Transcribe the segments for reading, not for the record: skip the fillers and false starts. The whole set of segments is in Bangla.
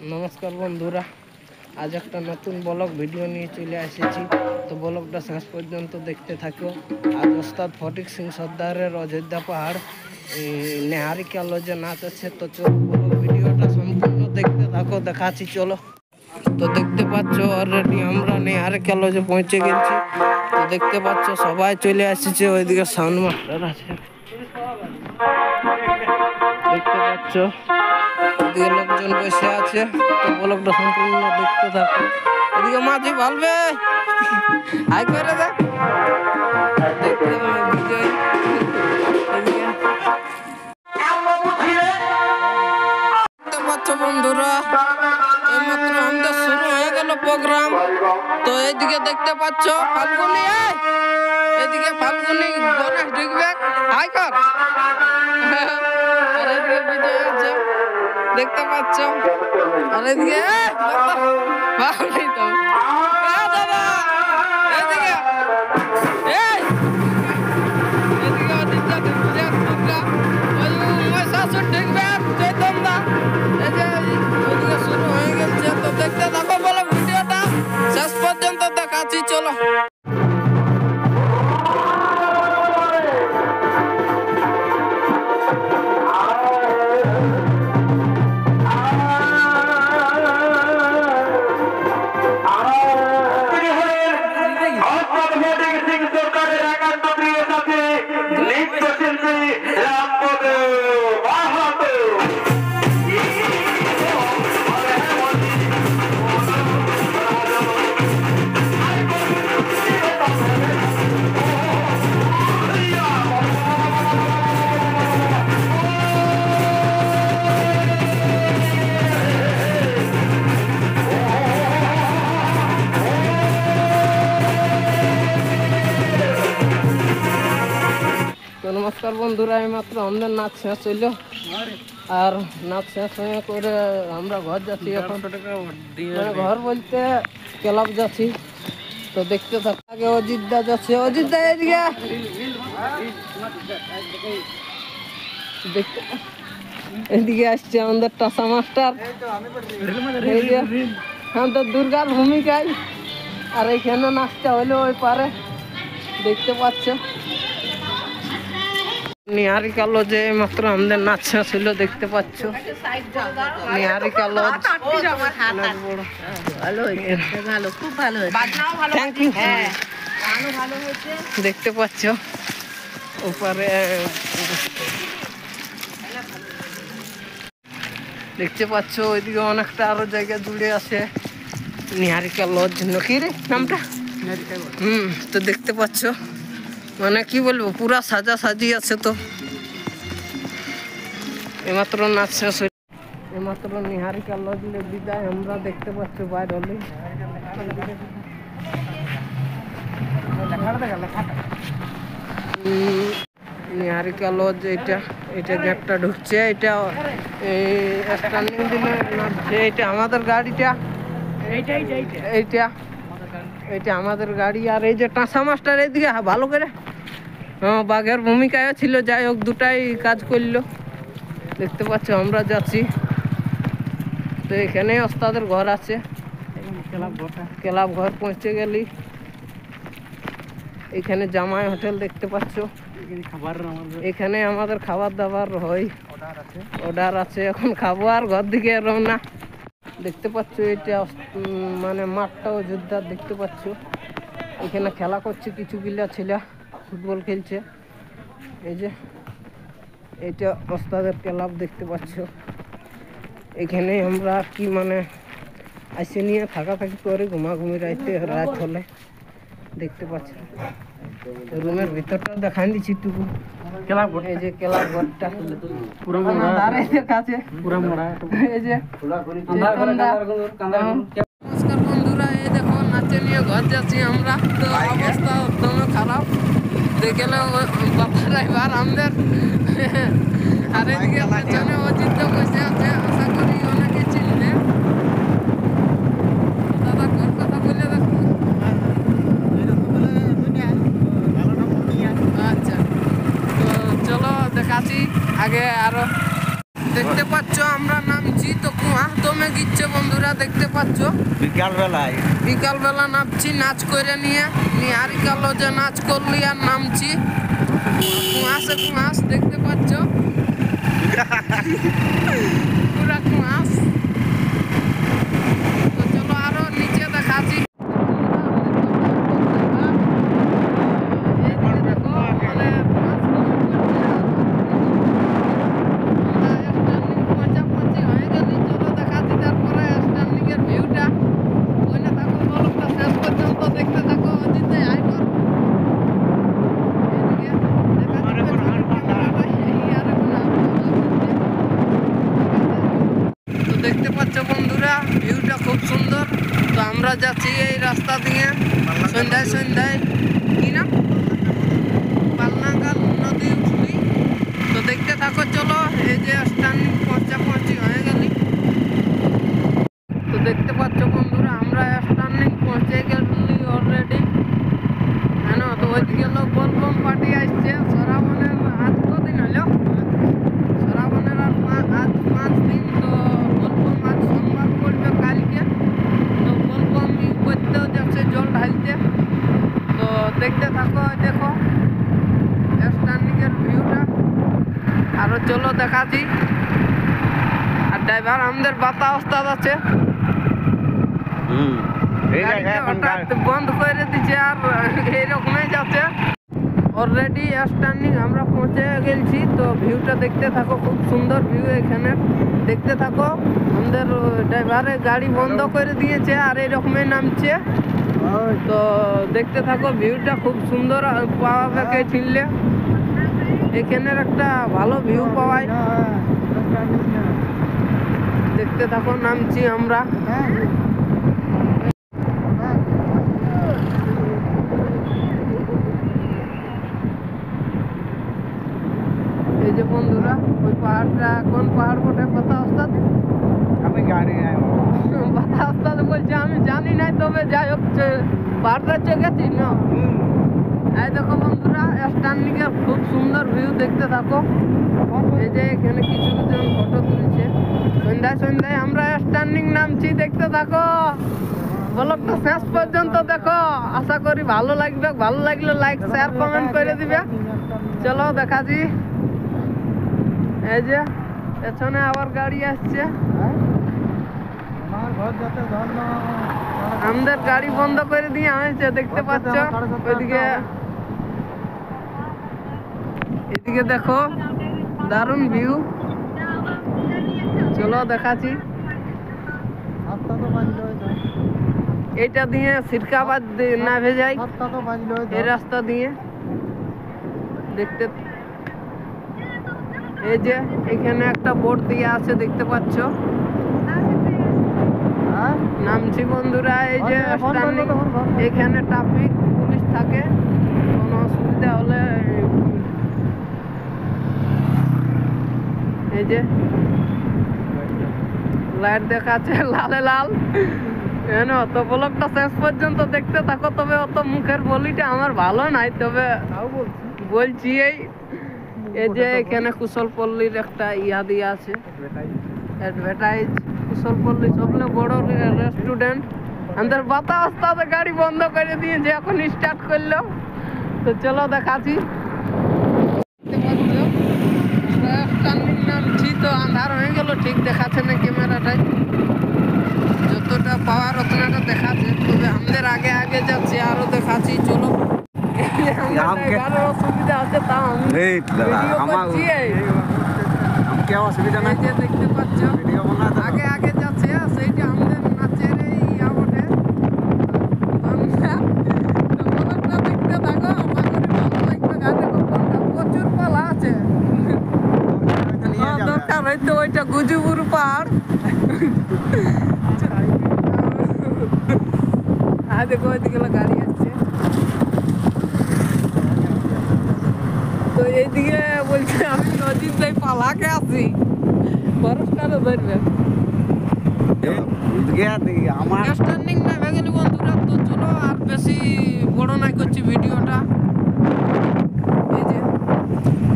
नमस्कार बंधुरा आज एक नतून ब्लग भिडियो नहीं चले आसेছি तो ब्लगटा शेष पर्यन्त देखते থাকো। आज उस्ताद फटिक सिंह सरदार अयोध्या पहाड़ नेहारिका लजे नाच আছে तो चलो भिडियोটা সম্পূর্ণ দেখতে থাকো দেখাচ্ছি চলো। তো দেখতে পাচ্ছ অলরেডি আমরা নেহারিকা লজে পৌঁছে গেছি। তো দেখতে পাচ্ছ সবাই চলে আসছে, ওইদিকে সাউন্ড মাস্টার আছে দেখতে পাচ্ছ, এদিকে লোকজন বসে আছে। তো ব্লগটা সম্পূর্ণ দেখতে থাকো। এদিকে মাঝি ভালবে হাই করে দে দেখতে বিজয় এদিকে দেখতে পাচ্ছ বন্ধুরা এইমাত্র আমাদের শুরু হয়ে গেল প্রোগ্রাম। তো এইদিকে দেখতে পাচ্ছ ফাল্গুনি, এদিকে ফাল্গুনি গণেশ ঢুকবে হাই কর আর এদিকে বিজয় আছে দেখতে পাচ্ছ। আর এদিকে ভালোই তো দাদা এদিকে এদিকে অজিতদা ঢুকছে ওই শাশুর ঢুকবে চৈতন দা এই যে ওইদিকে শুরু হয়ে গেছে। তো দেখতে থাকো বলো ভিডিওটা শেষ পর্যন্ত দেখাচ্ছি চলো। नमस्कार बंधुरा मात्र हमारे नाच शेष हईल और नाच शेष करे घर जाच्छी घर बोलते क्लब जाच्छी। तो देखते थाको आगे अजित दा जाच्छे अजित दा एदिके देखते एदिके आसছে আমাদের টাসা মাস্টার हम तो दुर्गार भूमिकाয় আর এখানে নাচটা হলো ওই পারে দেখতে পাচ্ছ। नेहारिका लजे मात्र हमारे नाच शेष हईल देखते पाচ্ছ नेहारिका लज थैंक यू देखते पाচ্ছ ऊपरे देखते पाচ্ছ ওইদিকে অনেকটা আরো জায়গা জুড়ে আছে नेहारिका लज নাকি রে নামটা। তো দেখতে পাচ্ছ মানে কি বলবো পুরা সাজা সাজি আছে। তো এইমাত্র নাচ শেষ হইল, এইমাত্র নেহারিকা লজলে বিদায় আমরা দেখতে পাচ্ছি বাইরে হলে নেহারিকা লজ এইটা এটা গেটটা ঢুকছে এটা স্ট্যান্ডিং দিলে নামছে এটা আমাদের গাড়িটা এইটা এটা আমাদের গাড়ি। আর এই যে টাসা মাস্টার এইদিকে ভালো করে হ্যাঁ বাঘের ভূমিকায় ছিল, যাই হোক দুটাই কাজ করলো দেখতে পাচ্ছ। আমরা যাচ্ছি তো এখানে ওস্তাদের ঘর আছে ক্লাব ঘর পৌঁছে গেলি। এখানে জামাই হোটেল দেখতে পাচ্ছ, এখানে আমাদের খাবার দাবার হয় অর্ডার আছে। এখন খাবো আর ঘর দিকে রওনা। দেখতে পাচ্ছ এটা মানে মাঠটাও যোদ্ধার দেখতে পাচ্ছ। এখানে খেলা করছে কিছু গিলা ছেলে ফুটবল খেলছে। এই যে এটা ওস্তাদের ক্লাব দেখতে পাচ্ছ। এখানে আমরা কি মানে আইসে নিয়ে থাকাথাকি করে ঘুমাঘুমি রাত হলে দেখতে পাচ্ছ। রুমের ভিতরটা দেখাই দিচ্ছি টুকু এই যে ক্লাব ঘরটা কাছে এই যে নমস্কার বন্ধুরা এই দেখো নাচে নিয়ে ঘর যাচ্ছি আমরা। তো অবস্থা একদম খারাপ দেখে বাবার এবার আমাদের আর এদিকে পেছনে অজিত বসে আছে আশা করি অনেকে চিনবে। দাদা ঘর কথা বলে দেখো আচ্ছা তো চলো দেখাচ্ছি আগে আরো দেখতে পাচ্ছ আমরা নামছি তো কুয়া দমে গেছি। হচ্ছে বন্ধুরা, দেখতে পাচ্ছ বিকাল বেলা নামছি নাচ করে নিয়ে নিহারিকা লজে নাচ করলি আর নামছি কুয়াশে কুয়াশ দেখতে পাচ্ছ পুরা কুয়াশ। তো চলো আরো নিচে দেখাচ্ছি। দেখতে পাচ্ছ বন্ধুরা ভিউটা খুব সুন্দর। তো আমরা যাচ্ছি এই রাস্তা দিয়ে সন্ধ্যায় সন্ধ্যায় কি না পালনাগাল নদী উঠলি। তো দেখতে থাকো চলো। এই যে স্ট্যান্ডিং পৌঁছি হয়ে গেলি। তো দেখতে পাচ্ছ বন্ধুরা আমরা স্ট্যান্ডিং পৌঁছে গেলি অলরেডি। হ্যাঁ, তো ওইদিকে লোক বলবম পার্টি আসছে। সরাবনের আজ কদিন হলো, সরাবনের আর আজ 5 দিন। তো বলবম আজ সোমবার পড়বে কালকে। তো বলবম করতেও যাচ্ছে জল ঢালতে। তো দেখতে থাকো, দেখো স্ট্যান্ডিংয়ের ভিউটা। আরো চলো দেখাচ্ছি। আর ড্রাইভার আমাদের বাতা ওস্তাদ আছে, বন্ধ করে দিচ্ছে আর এইরকমই যাচ্ছে। অলরেডি স্ট্যান্ডিং আমরা পৌঁছে গেছি। তো ভিউটা দেখতে থাকো, খুব সুন্দর ভিউ এখানে। দেখতে থাকো আমাদের ড্রাইভারে গাড়ি বন্ধ করে দিয়েছে আর এইরকমই নামছে। তো দেখতে থাকো ভিউটা খুব সুন্দর পাওয়া কে চিনলে এখানের একটা ভালো ভিউ পাওয়ায়। দেখতে থাকো নামছি আমরা। এই যে বন্ধুরা ওই পাহাড়টা কোন পাহাড় বটে কথা ওস্তাদ? আমি জানি না। কথা ওস্তাদ বলছে আমি জানি নাই, তবে যাই হোক পাহাড়টা চলেছি না। এই দেখো বন্ধুরা স্ট্যান্ডিং এর খুব সুন্দর ভিউ দেখতে থাকো। এই যে এখানে কিছু জন ফটো তুলছে। সন্ধ্যায় সন্ধ্যায় আমরা স্ট্যান্ডিং নামছি, দেখতে থাকো। ব্লগটা শেষ পর্যন্ত দেখো, আশা করি ভালো লাগবে। ভালো লাগলে লাইক শেয়ার কমেন্ট করে দিবে। চলো দেখাচ্ছি। এই যে পেছনে আবার গাড়ি আসছে। আমাদের গাড়ি বন্ধ করে দিয়ে হয়েছে, দেখতে পাচ্ছ। ওইদিকে এদিকে দেখো দারুণ ভিউ। চলো দেখাচ্ছি। এইটা দিয়ে সিরকাবাদ না ভেজাই এই রাস্তা দিয়ে দেখতে। এই যে এখানে একটা বোর্ড দিয়ে আছে, দেখতে পাচ্ছ। নামছি বন্ধুরা। এই যে স্ট্যান্ডিং, এখানে ট্রাফিক পুলিশ থাকে, কোনো অসুবিধা হলে। এই যে লাইট দেখাচ্ছে লালে লাল। তো ব্লগটা শেষ পর্যন্ত দেখতে থাকো। তবে অত মুখের বলিটা আমার ভালো নাই, তবে বলছি এই যে এখানে কুশলপল্লীর একটা ইয়া দিয়ে আছে অ্যাডভার্টাইজ। কুশলপল্লী সবলে বড় রেস্টুরেন্ট। আমাদের বাতা ওস্তাদ গাড়ি বন্ধ করে দিয়েছে, এখন স্টার্ট করলো। তো চলো দেখাচ্ছি। নামছি তো আন্ধার হয়ে গেল, ঠিক দেখাচ্ছে না ক্যামেরাটায়। যতটা পাওয়ার অতটা দেখাচ্ছে, তবে আমাদের আগে আগে যাচ্ছে আরো দেখাচ্ছি। চলো অসুবিধা আছে, তাও অসুবিধা না। দেখতে পাচ্ছ আগে আগে যাচ্ছে, সেইটা আমাদের নাচের ইয়া বটে। দেখতে থাকো, প্রচুর পালা আছে। দরকার হয়তো ওইটা গুজুবুর পাহাড়। দেখো ওইদিকে গাড়ি আসছে। তো এইদিকে বলছে আমি নদীর যাই পালাকে আছি, খরচটারও ধরবে। আমার স্ট্যান্ডিং না ভেঙে নি বন্ধুরা। তো চলো আর বেশি বড় নাই করছি ভিডিওটা। এই যে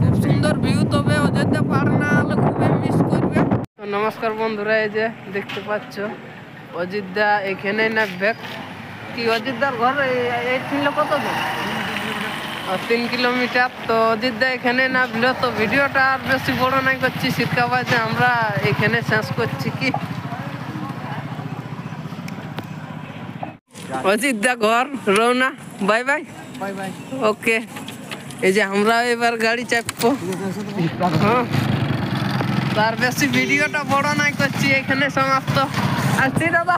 খুব সুন্দর ভিউ, তবে অযোধ্যা পাহাড় না হলে খুবই মিস করবে। তো নমস্কার বন্ধুরা, এই যে দেখতে পাচ্ছ অযোধ্যা এখানে না ব্যাগ কি অযোধ্যার ঘর এই ছিল কত দূর 3 কিলোমিটার। তো অযোধ্যা এখানে না ভিডিও, তো ভিডিওটা আর বেশি বড় নাই করছি, শীতকাবাজে আমরা এখানে শেষ করছি কি অযোধ্যা ঘর রওনা। Bye bye bye bye. Okay. এই যে আমরা এবার গাড়ি চাপবো। হ্যাঁ, তার বেশি ভিডিওটা বড় নাই করছি, এখানে সমাপ্ত। আসছি দাদা।